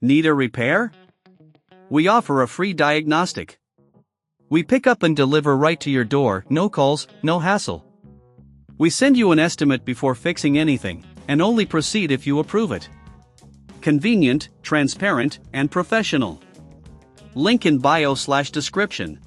Need a repair? We offer a free diagnostic. We pick up and deliver right to your door, no calls, no hassle. We send you an estimate before fixing anything, and only proceed if you approve it. Convenient, transparent, and professional. Link in bio/description.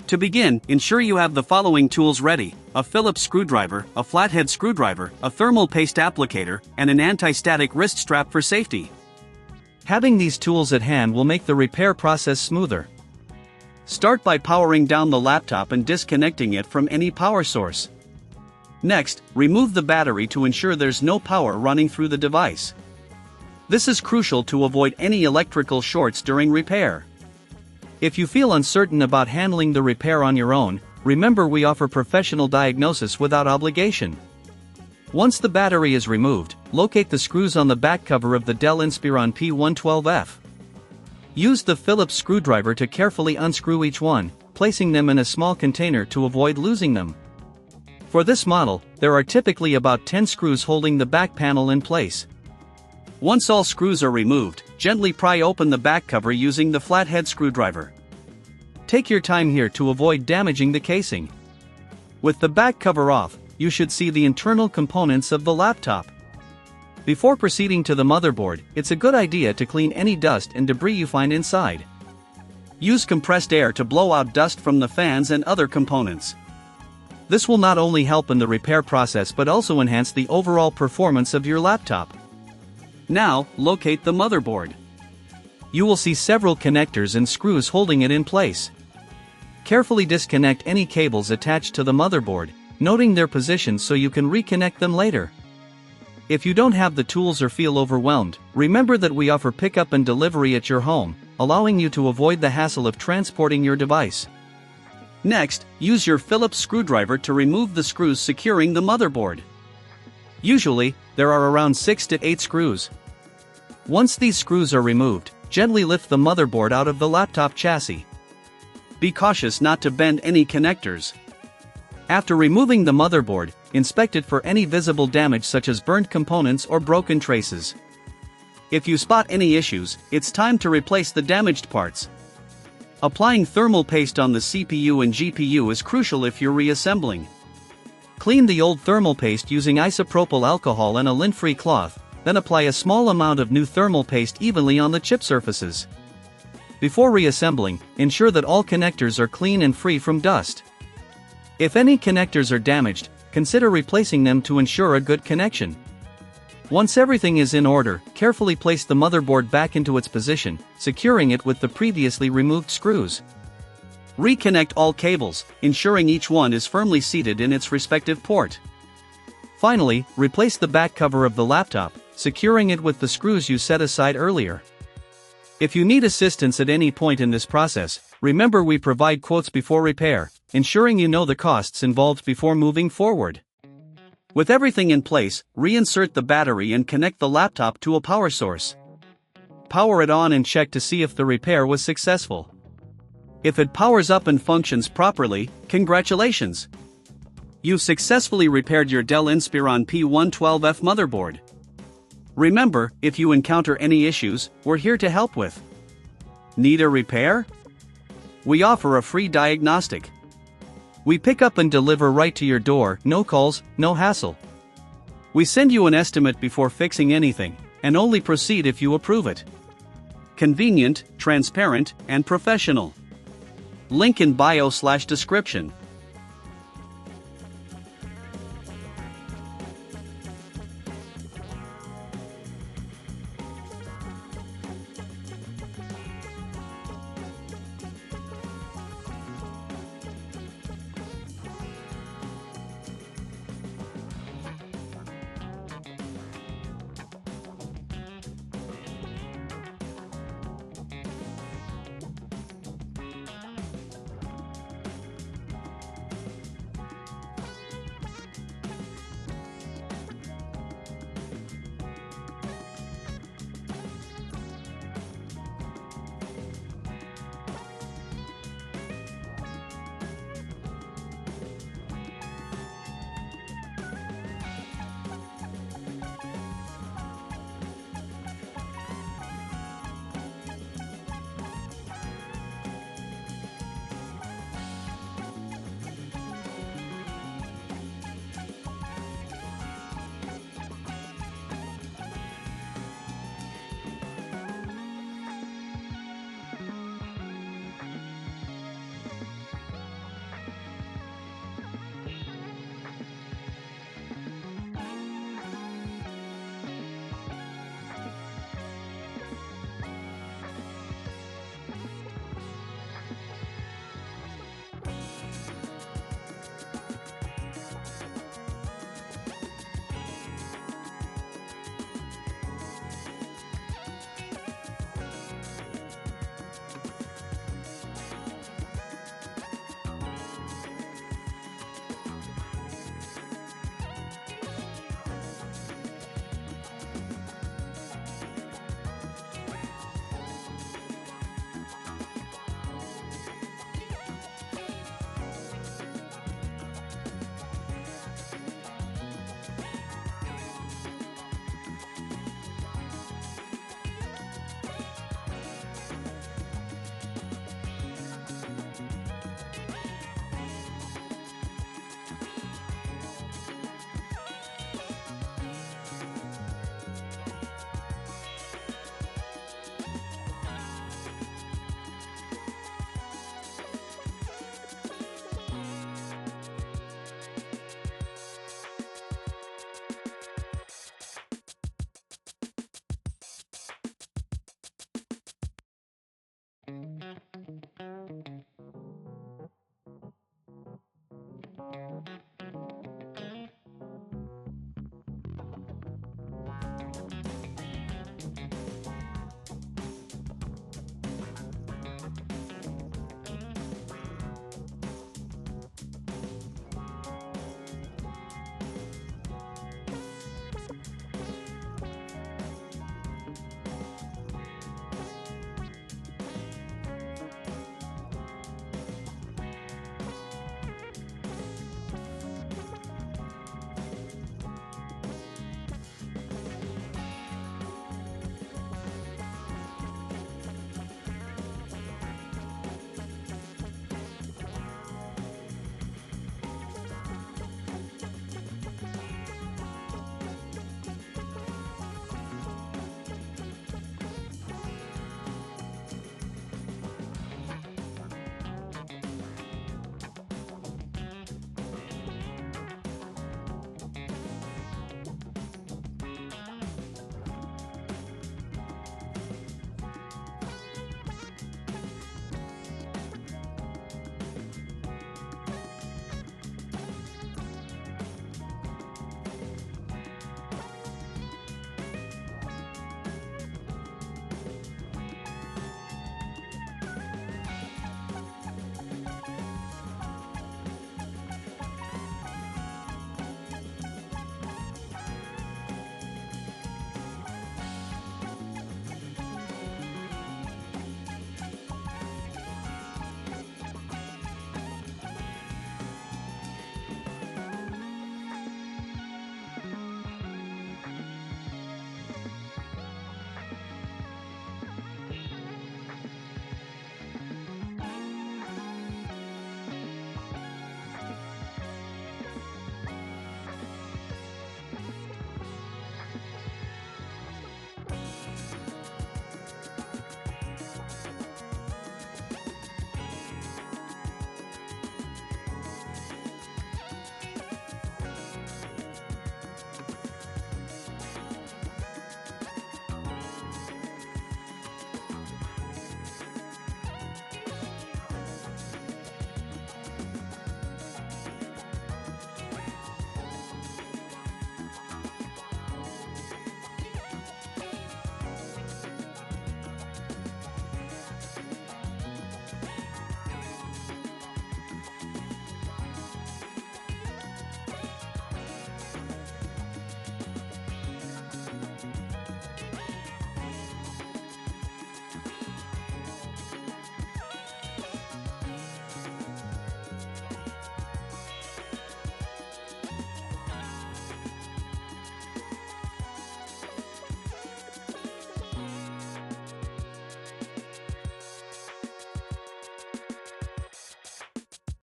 To begin, ensure you have the following tools ready: a Phillips screwdriver, a flathead screwdriver, a thermal paste applicator, and an anti-static wrist strap for safety. Having these tools at hand will make the repair process smoother. Start by powering down the laptop and disconnecting it from any power source. Next, remove the battery to ensure there's no power running through the device. This is crucial to avoid any electrical shorts during repair. If you feel uncertain about handling the repair on your own, remember we offer professional diagnosis without obligation. Once the battery is removed, locate the screws on the back cover of the Dell Inspiron P112F. Use the Phillips screwdriver to carefully unscrew each one, placing them in a small container to avoid losing them. For this model, there are typically about 10 screws holding the back panel in place. Once all screws are removed, gently pry open the back cover using the flathead screwdriver. Take your time here to avoid damaging the casing. With the back cover off, you should see the internal components of the laptop. Before proceeding to the motherboard, it's a good idea to clean any dust and debris you find inside. Use compressed air to blow out dust from the fans and other components. This will not only help in the repair process but also enhance the overall performance of your laptop. Now, locate the motherboard. You will see several connectors and screws holding it in place. Carefully disconnect any cables attached to the motherboard, noting their position so you can reconnect them later. If you don't have the tools or feel overwhelmed, remember that we offer pickup and delivery at your home, allowing you to avoid the hassle of transporting your device. Next, use your Phillips screwdriver to remove the screws securing the motherboard. Usually, there are around 6 to 8 screws. Once these screws are removed, gently lift the motherboard out of the laptop chassis. Be cautious not to bend any connectors. After removing the motherboard, inspect it for any visible damage such as burnt components or broken traces. If you spot any issues, it's time to replace the damaged parts. Applying thermal paste on the CPU and GPU is crucial if you're reassembling. Clean the old thermal paste using isopropyl alcohol and a lint-free cloth, then apply a small amount of new thermal paste evenly on the chip surfaces. Before reassembling, ensure that all connectors are clean and free from dust. If any connectors are damaged, consider replacing them to ensure a good connection. Once everything is in order, carefully place the motherboard back into its position, securing it with the previously removed screws. Reconnect all cables, ensuring each one is firmly seated in its respective port. Finally, replace the back cover of the laptop, securing it with the screws you set aside earlier. If you need assistance at any point in this process, remember we provide quotes before repair, ensuring you know the costs involved before moving forward. With everything in place, reinsert the battery and connect the laptop to a power source. Power it on and check to see if the repair was successful. If it powers up and functions properly, congratulations! You've successfully repaired your Dell Inspiron P112F motherboard. Remember, if you encounter any issues, we're here to help with. Need a repair? We offer a free diagnostic. We pick up and deliver right to your door, no calls, no hassle. We send you an estimate before fixing anything, and only proceed if you approve it. Convenient, transparent, and professional. Link in bio/description.